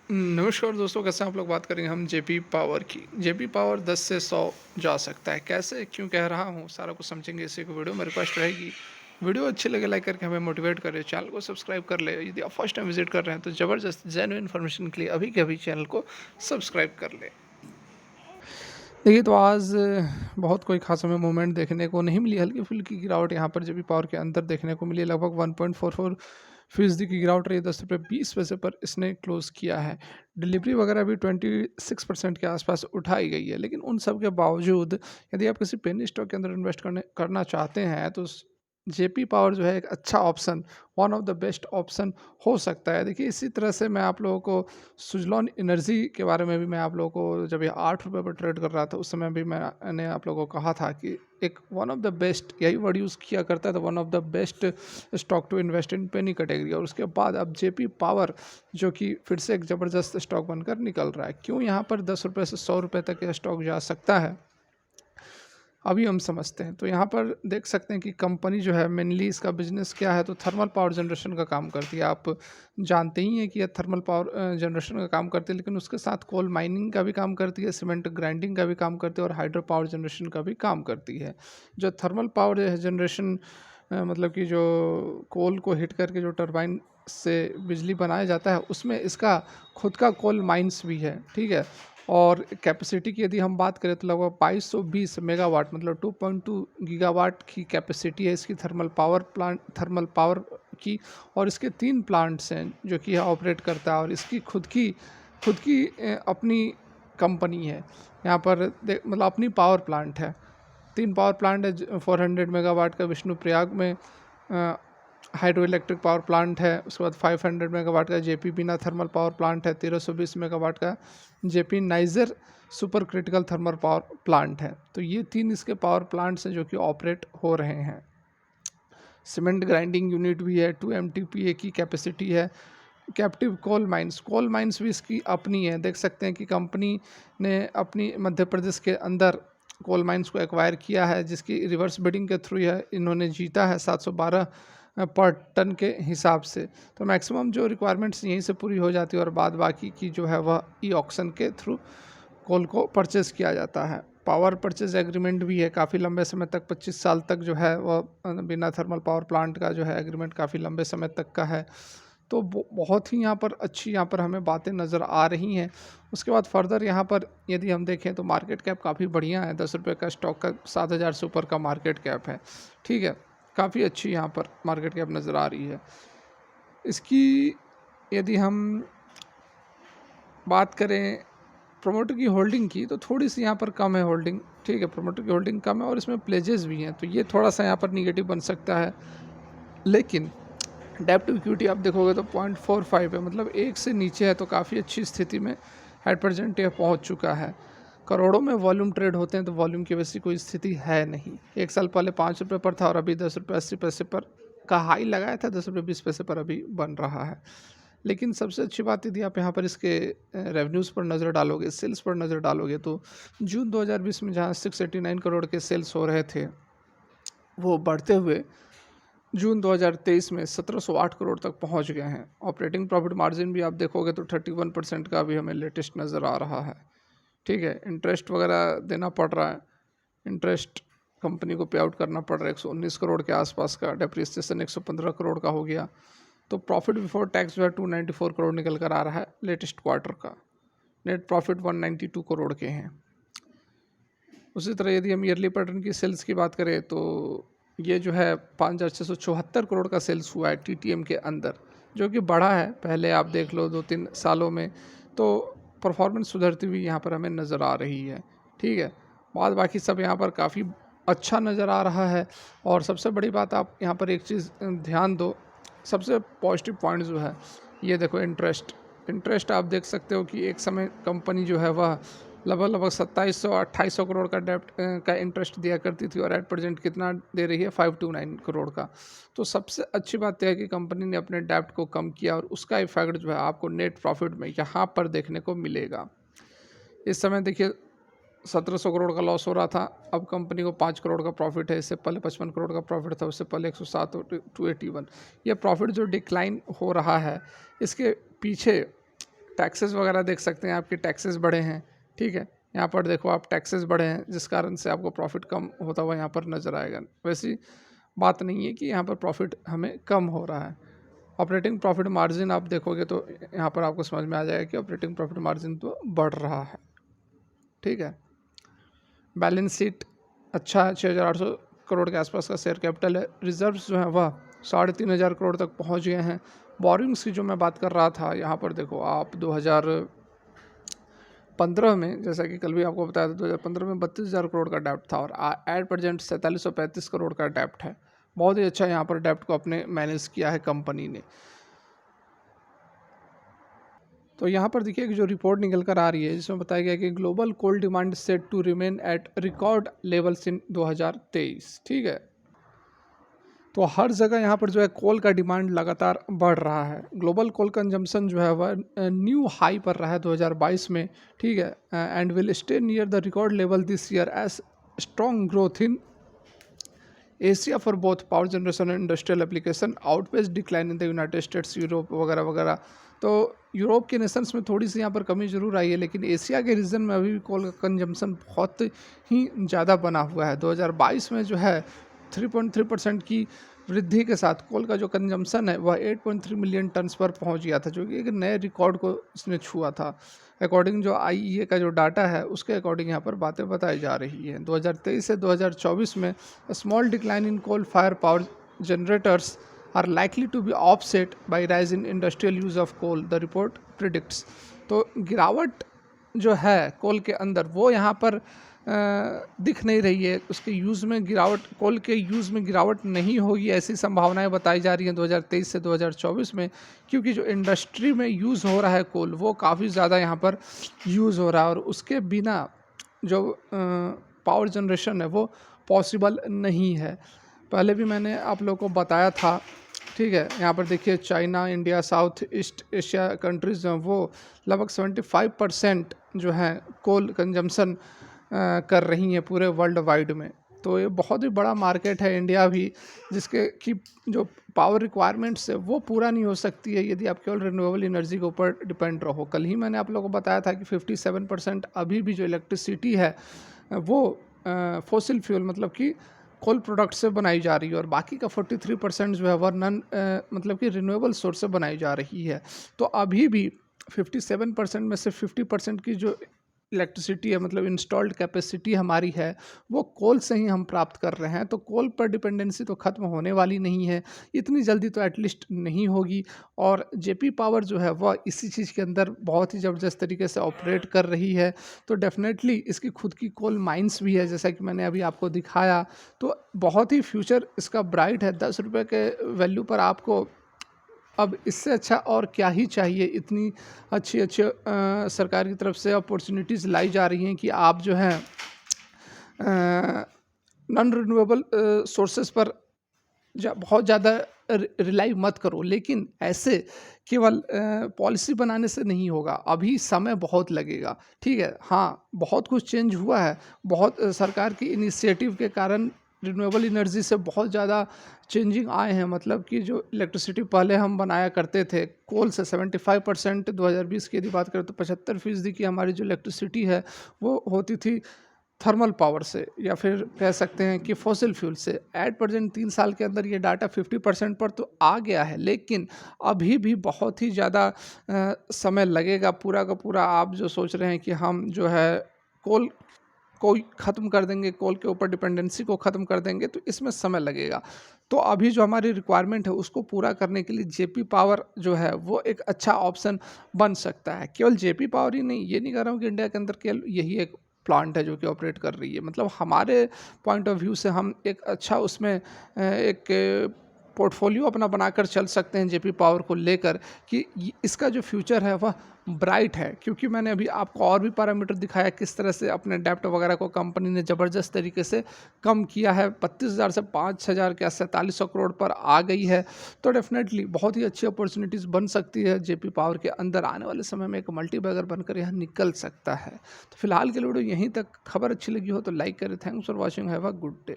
नमस्कार दोस्तों, कैसे हैं आप लोग। बात करेंगे हम जेपी पावर की। जेपी पावर 10 से 100 जा सकता है। कैसे, क्यों कह रहा हूँ, सारा कुछ समझेंगे इसी को। वीडियो में रिक्वेस्ट रहेगी, वीडियो अच्छी लगे लाइक करके हमें मोटिवेट करें, चैनल को सब्सक्राइब कर ले। यदि आप फर्स्ट टाइम विजिट कर रहे हैं तो ज़बरदस्त जेन्युइन इन्फॉर्मेशन के लिए अभी के अभी चैनल को सब्सक्राइब कर ले। देखिए, तो आज बहुत कोई खास हमें मूवमेंट देखने को नहीं मिली। हल्की फुल्की गिरावट यहाँ पर जेपी पावर के अंदर देखने को मिली। लगभग 1.44% की गिरावट रही। 10 रुपये 20 पैसे पर इसने क्लोज किया है। डिलीवरी वगैरह भी 26% के आसपास उठाई गई है। लेकिन उन सब के बावजूद यदि आप किसी पेनी स्टॉक के अंदर इन्वेस्ट करना चाहते हैं तो जेपी पावर जो है एक अच्छा option, one of the best option हो सकता है। देखिए, इसी तरह से मैं आप लोगों को सुजलॉन एनर्जी के बारे में भी मैं आप लोगों को, जब ये 8 रुपये पर ट्रेड कर रहा था उस समय भी मैंने आप लोगों को कहा था कि एक वन ऑफ द बेस्ट, यही वर्ड यूज़ किया करता था, one of the best stock to invest in penny category. और उसके बाद अब जेपी पावर जो कि फिर से एक ज़बरदस्त स्टॉक बनकर निकल रहा है। क्यों यहाँ पर 10 रुपये से 100 रुपये तक यह स्टॉक जा सकता है, अभी हम समझते हैं। तो यहाँ पर देख सकते हैं कि कंपनी जो है, मेनली इसका बिजनेस क्या है, तो थर्मल पावर जनरेशन का काम करती है। आप जानते ही हैं कि यह थर्मल पावर जनरेशन का काम करती है, लेकिन उसके साथ कोल माइनिंग का भी काम करती है, सीमेंट ग्राइंडिंग का भी काम करती है और हाइड्रो पावर जनरेशन का भी काम करती है। जो थर्मल पावर जनरेशन मतलब कि जो कोल को हिट करके जो टरबाइन से बिजली बनाया जाता है, उसमें इसका खुद का कोल माइंस भी है, ठीक है। और कैपेसिटी की यदि हम बात करें तो लगभग 2220 मेगावाट, मतलब 2.2 गीगावाट की कैपेसिटी है इसकी थर्मल पावर की। और इसके 3 प्लांट्स हैं जो कि यह ऑपरेट करता है, और इसकी खुद की अपनी कंपनी है। यहाँ पर मतलब अपनी पावर प्लांट है। 3 पावर प्लांट है। 400 मेगावाट का विष्णुप्रयाग में हाइड्रो इलेक्ट्रिक पावर प्लांट है। उसके बाद 500 मेगावाट का जेपी बीना थर्मल पावर प्लांट है। 1320 मेगावाट का JP niger super critical thermal power plant है। तो ये 3 इसके पावर प्लांट्स हैं जो कि ऑपरेट हो रहे हैं। सीमेंट ग्राइंडिंग यूनिट भी है। 2 MTPA की कैपेसिटी है। कैप्टिव कोल माइंस भी इसकी अपनी है। देख सकते हैं कि कंपनी ने अपनी मध्य प्रदेश के अंदर कोल माइंस को एक्वायर किया है, जिसकी रिवर्स बिडिंग के थ्रू है इन्होंने जीता है 712 पर टन के हिसाब से। तो मैक्सिमम जो रिक्वायरमेंट्स यहीं से पूरी हो जाती है और बाद बाकी की जो है वह ई ऑक्शन के थ्रू कोल को परचेज किया जाता है। पावर परचेज एग्रीमेंट भी है काफ़ी लंबे समय तक, 25 साल तक जो है वह बिना थर्मल पावर प्लांट का जो है एग्रीमेंट काफ़ी लंबे समय तक का है। तो बहुत ही यहाँ पर अच्छी यहाँ पर हमें बातें नज़र आ रही हैं। उसके बाद फर्दर यहाँ पर यदि हम देखें तो मार्केट कैप काफ़ी बढ़िया है। 10 रुपये का स्टॉक का 7,000 से ऊपर का मार्केट कैप है, ठीक है। काफ़ी अच्छी यहाँ पर मार्केट कैप नज़र आ रही है। इसकी यदि हम बात करें प्रोमोटर की होल्डिंग की, तो थोड़ी सी यहाँ पर कम है होल्डिंग, ठीक है। प्रोमोटर की होल्डिंग कम है और इसमें प्लेजेस भी हैं, तो ये थोड़ा सा यहाँ पर निगेटिव बन सकता है। लेकिन डेप्ट टू इक्विटी आप देखोगे तो 0.45 है, मतलब 1 से नीचे है। तो काफ़ी अच्छी स्थिति में एट प्रेजेंट यह पहुँच चुका है। करोड़ों में वॉल्यूम ट्रेड होते हैं, तो वॉल्यूम की वैसी कोई स्थिति है नहीं। 1 साल पहले 5 रुपये पर था और अभी 10 रुपये 80 पैसे पर का हाई लगाया था। 10 रुपये 20 पैसे पर अभी बन रहा है। लेकिन सबसे अच्छी बात यदि आप यहाँ पर इसके रेवेन्यूज़ पर नज़र डालोगे, सेल्स पर नज़र डालोगे, तो जून 2020 में जहाँ 689 करोड़ के सेल्स हो रहे थे, वो बढ़ते हुए जून 2023 में 1708 करोड़ तक पहुंच गए हैं। ऑपरेटिंग प्रॉफिट मार्जिन भी आप देखोगे तो 31% का भी हमें लेटेस्ट नज़र आ रहा है, ठीक है। इंटरेस्ट वगैरह देना पड़ रहा है। इंटरेस्ट कंपनी को पे आउट करना पड़ रहा है 119 करोड़ के आसपास का। डेप्रिसिएशन 115 करोड़ का हो गया। तो प्रॉफिट बिफोर टैक्स जो है 294 करोड़ निकल कर आ रहा है लेटेस्ट क्वार्टर का। नेट प्रॉफिट 192 करोड़ के हैं। उसी तरह यदि हम ईयरली पैटर्न की सेल्स की बात करें तो ये जो है 5,674 करोड़ का सेल्स हुआ है टीटीएम के अंदर, जो कि बढ़ा है। पहले आप देख लो 2-3 सालों में, तो परफॉर्मेंस सुधरती हुई यहाँ पर हमें नज़र आ रही है, ठीक है। बाद बाकी सब यहाँ पर काफ़ी अच्छा नज़र आ रहा है। और सबसे बड़ी बात, आप यहाँ पर एक चीज़ ध्यान दो, सबसे पॉजिटिव पॉइंट जो है, ये देखो इंटरेस्ट आप देख सकते हो कि एक समय कंपनी जो है वह लगभग 2700-2800 करोड़ का डेप्ट का इंटरेस्ट दिया करती थी, और एट प्रेजेंट कितना दे रही है, 529 करोड़ का। तो सबसे अच्छी बात यह है कि कंपनी ने अपने डेप्ट को कम किया, और उसका इफेक्ट जो है आपको नेट प्रॉफिट में यहाँ पर देखने को मिलेगा। इस समय देखिए 1700 करोड़ का लॉस हो रहा था, अब कंपनी को 5 करोड़ का प्रॉफिट है। इससे पहले 55 करोड़ का प्रॉफिट था, उससे पहले 107 281। ये प्रॉफिट जो डिक्लाइन हो रहा है, इसके पीछे टैक्सेस वगैरह देख सकते हैं, आपके टैक्सेस बढ़े हैं, ठीक है। यहाँ पर देखो आप टैक्सेस बढ़े हैं जिस कारण से आपको प्रॉफिट कम होता हुआ यहाँ पर नज़र आएगा। वैसी बात नहीं है कि यहाँ पर प्रॉफिट हमें कम हो रहा है। ऑपरेटिंग प्रॉफिट मार्जिन आप देखोगे तो यहाँ पर आपको समझ में आ जाएगा कि ऑपरेटिंग प्रॉफिट मार्जिन तो बढ़ रहा है, ठीक है। बैलेंस शीट अच्छा है, 6,800 करोड़ के आसपास का शेयर कैपिटल है। रिजर्व्स जो है वह 3,500 करोड़ तक पहुँच गए हैं। बोरिंग्स की जो मैं बात कर रहा था, यहाँ पर देखो आप 2015 में, जैसा कि कल भी आपको बताया था, 2015 में 32,000 करोड़ का डेप्ट था और एट प्रेजेंट 4,735 करोड़ का डेप्ट है। बहुत ही अच्छा यहाँ पर डेप्ट को अपने मैनेज किया है कंपनी ने। तो यहाँ पर देखिए कि जो रिपोर्ट निकल कर आ रही है जिसमें बताया गया कि global coal demand set to remain at record levels in 2023, ठीक है। तो हर जगह यहाँ पर जो है कोल का डिमांड लगातार बढ़ रहा है। ग्लोबल कोल कंजम्पशन जो है वह न्यू हाई पर रहा है 2022 में, ठीक है, and will stay near the record level this year as strong growth in Asia for both power generation and industrial application outpace decline in the United States, Europe वगैरह वगैरह। तो यूरोप के नेशंस में थोड़ी सी यहाँ पर कमी जरूर आई है, लेकिन एशिया के रीजन में अभी भी कोल का कंजम्पशन बहुत ही ज़्यादा बना हुआ है। 2022 में जो है 3.3% की वृद्धि के साथ कोल का जो कंजम्पशन है वह 8.3 मिलियन टन्स पर पहुंच गया था, जो कि एक नए रिकॉर्ड को इसने छुआ था। अकॉर्डिंग जो आईईए का जो डाटा है उसके अकॉर्डिंग यहाँ पर बातें बताई जा रही है। 2023 से 2024 में small decline in coal fire power generators are likely to be offset by rise in industrial use of coal, the report predicts. तो गिरावट जो है कोल के अंदर वो यहाँ पर दिख नहीं रही है, उसके यूज़ में गिरावट, कोल के यूज़ में गिरावट नहीं होगी ऐसी संभावनाएं बताई जा रही हैं 2023 से 2024 में, क्योंकि जो इंडस्ट्री में यूज़ हो रहा है कोल वो काफ़ी ज़्यादा यहाँ पर यूज़ हो रहा है और उसके बिना जो पावर जनरेशन है वो पॉसिबल नहीं है। पहले भी मैंने आप लोगों को बताया था, ठीक है। यहाँ पर देखिए China, India, south east Asia countries जो हैं वो लगभग 75% जो है कोल कंजम्पशन कर रही हैं पूरे वर्ल्ड वाइड में। तो ये बहुत ही बड़ा मार्केट है इंडिया भी, जिसके की जो पावर रिक्वायरमेंट्स है वो पूरा नहीं हो सकती है यदि आप केवल रिन्यूएबल एनर्जी के ऊपर डिपेंड रहो। कल ही मैंने आप लोगों को बताया था कि 57% अभी भी जो इलेक्ट्रिसिटी है वो फॉसिल फ्यूल मतलब कि कोल प्रोडक्ट से बनाई जा रही है और बाकी का 43% जो है वह नन मतलब कि रिन्यूएबल सोर्स से बनाई जा रही है। तो अभी भी 57% में से 50% की जो इलेक्ट्रिसिटी है मतलब इंस्टॉल्ड कैपेसिटी हमारी है वो कोल से ही हम प्राप्त कर रहे हैं। तो कोल पर डिपेंडेंसी तो ख़त्म होने वाली नहीं है, इतनी जल्दी तो एटलीस्ट नहीं होगी। और जेपी पावर जो है वह इसी चीज़ के अंदर बहुत ही ज़बरदस्त तरीके से ऑपरेट कर रही है। तो डेफिनेटली इसकी खुद की कोल माइंस भी है, जैसा कि मैंने अभी आपको दिखाया। तो बहुत ही फ्यूचर इसका ब्राइट है। 10 रुपये के वैल्यू पर आपको अब इससे अच्छा और क्या ही चाहिए। इतनी अच्छी अच्छी सरकार की तरफ से अपॉर्चुनिटीज़ लाई जा रही हैं कि आप जो है नॉन रिन्यूएबल सोर्सेज पर बहुत ज़्यादा रिलाई मत करो। लेकिन ऐसे केवल पॉलिसी बनाने से नहीं होगा, अभी समय बहुत लगेगा, ठीक है। हाँ, बहुत कुछ चेंज हुआ है, बहुत सरकार की इनिशिएटिव के कारण रिन्यूएबल एनर्जी से बहुत ज़्यादा चेंजिंग आए हैं। मतलब कि जो इलेक्ट्रिसिटी पहले हम बनाया करते थे कोल से 75%, 2020 की यदि बात करें तो 75% की हमारी जो इलेक्ट्रिसिटी है वो होती थी थर्मल पावर से, या फिर कह सकते हैं कि फॉसिल फ्यूल से। एट प्रेजेंट 3 साल के अंदर ये डाटा 50% पर तो आ गया है, लेकिन अभी भी बहुत ही ज़्यादा समय लगेगा। पूरा का पूरा आप जो सोच रहे हैं कि हम जो है कोल को ख़त्म कर देंगे, कोल के ऊपर डिपेंडेंसी को ख़त्म कर देंगे, तो इसमें समय लगेगा। तो अभी जो हमारी रिक्वायरमेंट है उसको पूरा करने के लिए जेपी पावर जो है वो एक अच्छा ऑप्शन बन सकता है। केवल जेपी पावर ही नहीं, ये नहीं कह रहा हूँ कि इंडिया के अंदर केवल यही एक प्लांट है जो कि ऑपरेट कर रही है। मतलब हमारे पॉइंट ऑफ व्यू से हम एक अच्छा उसमें एक पोर्टफोलियो अपना बनाकर चल सकते हैं जेपी पावर को लेकर कि इसका जो फ्यूचर है वह ब्राइट है। क्योंकि मैंने अभी आपको और भी पैरामीटर दिखाया किस तरह से अपने डेप्ट वगैरह को कंपनी ने ज़बरदस्त तरीके से कम किया है। 32,000 से 5,000 क्या 4,700 करोड़ पर आ गई है। तो डेफिनेटली बहुत ही अच्छी अपॉर्चुनिटीज़ बन सकती है जेपी पावर के अंदर। आने वाले समय में एक मल्टीबैगर बनकर यह निकल सकता है। तो फिलहाल के लिए वीडियो यहीं तक। खबर अच्छी लगी हो तो लाइक करें। Thanks for watching, have a good day.